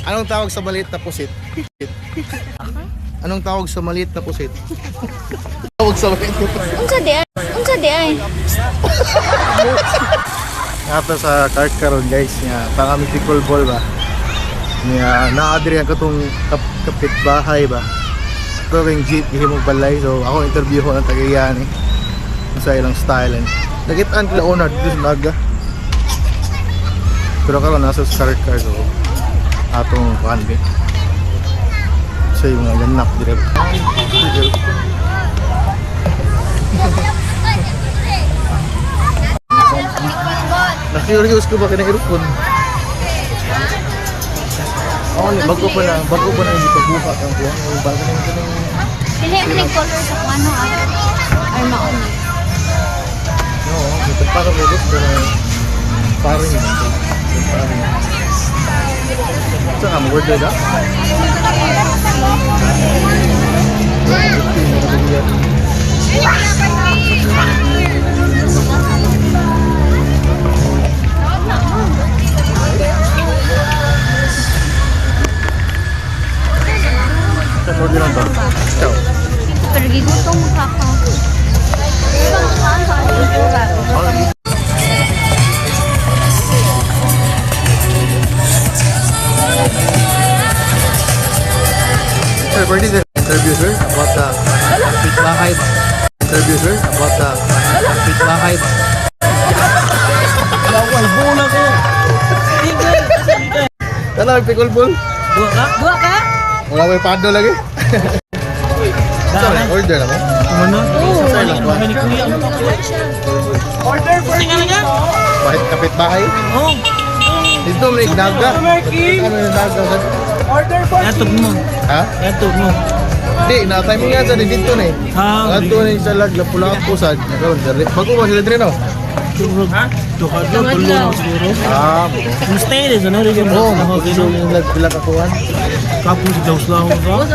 Anong tawag sa maliit na pusit? Anong tawag sa maliit na pusit? Tawag sa maliit na pusit. Unsa di ay? Ngata sa cart karon guys nga pangami pickleball ba. Nga naadiri ang katong kapitbahay ba. Ito yung jeep gihimong balay so ako interview ko ng tagayan eh. Sa ilang style and nagitaan kila owner dito sa Naga. Pero karon nasa cart car so atong kanbi. So yung mga ganap direct. Nakurious ko ba kina earphone? Oh, bago pa na hindi pa buka ang buwan. Bago na ito ng... Dili mo ning color sa ano ay maon. No, ito para mo gusto na paring ito. Paring. Saan ka mag-order ka? Saan order lang ba? Ciao. Pero gigutong mo ka. Sir, pwede sir, interview sir about the pitbahay ba? Interview sir about the pitbahay ba? Bawal, bola ko. Tigil. Kala may pickleball? Dua ka? Wala may pado lagi? Saan order naman? Ano? Saan lang ba? Ni kuya ano pa ko? Order for nga nga. Bakit kapitbahay? Oh. Dito may naga. Ano yung naga? Order for Yatog mo. Ha? Yatog mo. Hindi, na-time mo nga sa dito na eh. Ato na yung salag, lapula ko sa bago ba sila dito no? Ha? Duka do tulong siguro. Stay din ano rin yung Oo, makuliso yung nagpila kakuhan. kapos daw lang ko.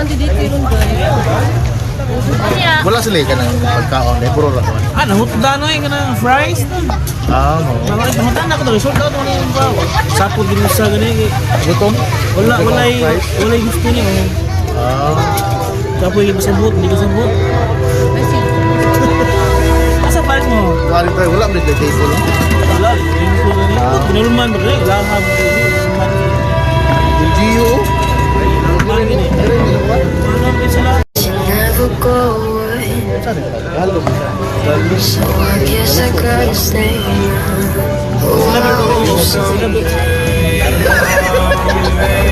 Wala sila ka ng pagkaon, eh, puro rakuhan. Nahutda na yung kanang fries. Oo. Nahutda na ko daw. Sold out mo na yung bawa. Sapod din sa ganyan. Gutom? Wala gusto niya. Tapos hindi ko sabot, Asa pares mo? Wala tayo, wala mo dito table. Wala, hindi ko ganyan. Tinulman ba rin? Lahab.